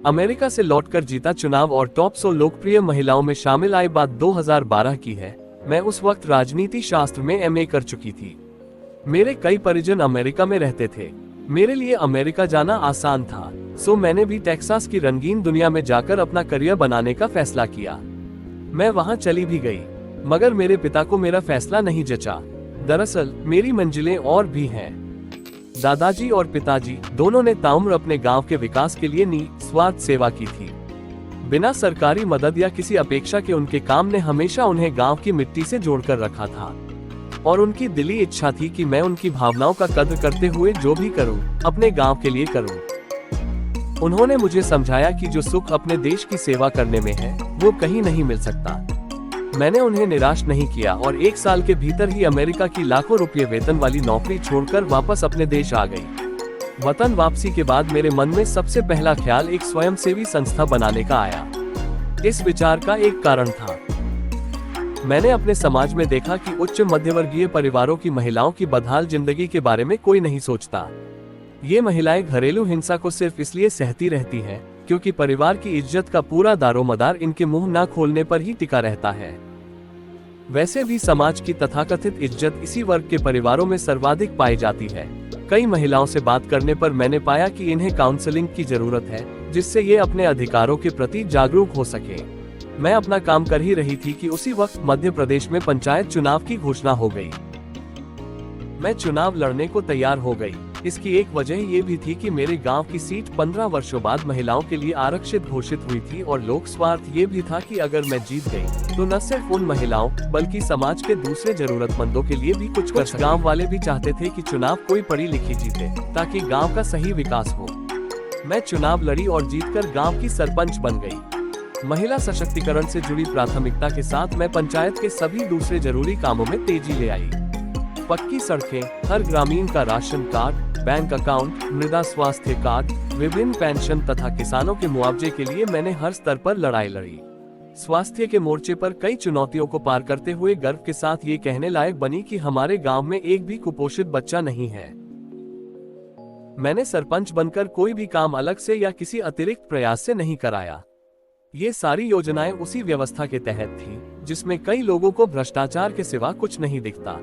America से लौटकर जीता चुनाव और टॉप 100 लोकप्रिय महिलाओं में शामिल आई बात 2012 की है। मैं उस वक्त राजनीति शास्त्र में एमए कर चुकी थी। मेरे कई परिजन अमेरिका में रहते थे। मेरे लिए अमेरिका जाना आसान था, सो मैंने भी टेक्सास की रंगीन दुनिया में जाकर अपना करियर बनाने का फैसला किया। मैं वहां चली भी गई, मगर मेरे पिता को मेरा फैसला नहीं जचा। दरअसल मेरी मंजिलें और भी हैं। दादाजी और पिताजी दोनों ने ताउम्र अपने गांव के विकास के लिए निस्वार्थ सेवा की थी। बिना सरकारी मदद या किसी अपेक्षा के उनके काम ने हमेशा उन्हें गांव की मिट्टी से जोड़कर रखा था, और उनकी दिली इच्छा थी कि मैं उनकी भावनाओं का कद्र करते हुए जो भी करूं, अपने गांव के लिए करूं। उन्होंने मुझे समझाया कि जो सुख अपने देश की सेवा करने में है, वो कहीं नहीं मिल सकता। मैंने उन्हें निराश नहीं किया और 1 साल के भीतर ही अमेरिका की लाखों रुपये वेतन वाली नौकरी छोड़कर वापस अपने देश आ गई। वतन वापसी के बाद मेरे मन में सबसे पहला ख्याल एक स्वयंसेवी संस्था बनाने का आया। इस विचार का एक कारण था। मैंने अपने समाज में देखा कि उच्च मध्यवर्गीय परिवारों की महिलाओं की बदहाल जिंदगी के बारे में कोई नहीं सोचता। ये महिलाएं घरेलू हिंसा को सिर्फ इसलिए सहती रहती हैं क्योंकि परिवार की इज्जत का पूरा दारोमदार इनके मुंह ना खोलने पर ही टिका रहता है। वैसे भी समाज की तथाकथित इज्जत इसी वर्ग के परिवारों में सर्वाधिक पाई जाती है। कई महिलाओं से बात करने पर मैंने पाया कि इन्हें काउंसलिंग की जरूरत है, जिससे ये अपने अधिकारों के प्रति जागरूक हो सके। मैं अपना काम कर ही रही थी कि उसी वक्त मध्य प्रदेश में पंचायत चुनाव की घोषणा हो गई। मैं चुनाव लड़ने को तैयार हो गई। इसकी एक वजह ये भी थी कि मेरे गांव की सीट 15 वर्षों बाद महिलाओं के लिए आरक्षित घोषित हुई थी, और लोक स्वार्थ ये भी था कि अगर मैं जीत गई तो न सिर्फ उन महिलाओं बल्कि समाज के दूसरे जरूरतमंदों के लिए भी कुछ कर। गांव वाले भी चाहते थे कि चुनाव कोई पढ़ी लिखी जीते ताकि गांव का सही विकास हो। मैं चुनाव लड़ी और जीतकर गांव की सरपंच बन गई। महिला सशक्तिकरण से जुड़ी प्राथमिकता के साथ मैं पंचायत के सभी दूसरे जरूरी कामों में तेजी ले आई। पक्की सड़कें, हर ग्रामीण का राशन कार्ड, बैंक अकाउंट, मृदा स्वास्थ्य कार्ड, विभिन्न पेंशन तथा किसानों के मुआवजे के लिए मैंने हर स्तर पर लड़ाई लड़ी। स्वास्थ्य के मोर्चे पर कई चुनौतियों को पार करते हुए गर्व के साथ ये कहने लायक बनी कि हमारे गांव में एक भी कुपोषित बच्चा नहीं है। मैंने सरपंच बनकर कोई भी काम अलग से या किसी अतिरिक्त प्रयास से नहीं कराया। ये सारी योजनाएं उसी व्यवस्था के तहत थी जिसमें कई लोगों को भ्रष्टाचार के सिवा कुछ नहीं दिखता।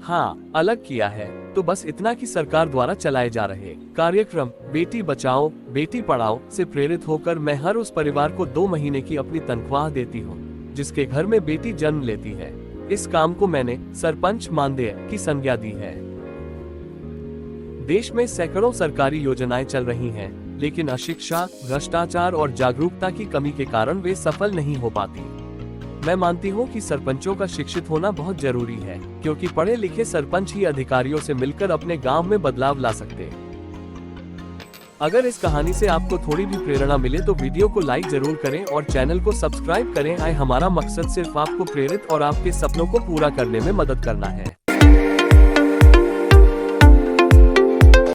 हाँ, अलग किया है तो बस इतना कि सरकार द्वारा चलाए जा रहे कार्यक्रम बेटी बचाओ बेटी पढ़ाओ से प्रेरित होकर मैं हर उस परिवार को 2 महीने की अपनी तनख्वाह देती हूँ जिसके घर में बेटी जन्म लेती है। इस काम को मैंने सरपंच मानदेय की संज्ञा दी है। देश में सैकड़ों सरकारी योजनाएं चल रही हैं, लेकिन अशिक्षा, भ्रष्टाचार और जागरूकता की कमी के कारण वे सफल नहीं हो पाती। मैं मानती हूँ कि सरपंचों का शिक्षित होना बहुत जरूरी है, क्योंकि पढ़े लिखे सरपंच ही अधिकारियों से मिलकर अपने गांव में बदलाव ला सकते। अगर इस कहानी से आपको थोड़ी भी प्रेरणा मिले तो वीडियो को लाइक जरूर करें और चैनल को सब्सक्राइब करें। हमारा मकसद सिर्फ आपको प्रेरित और आपके सपनों को पूरा करने में मदद करना है।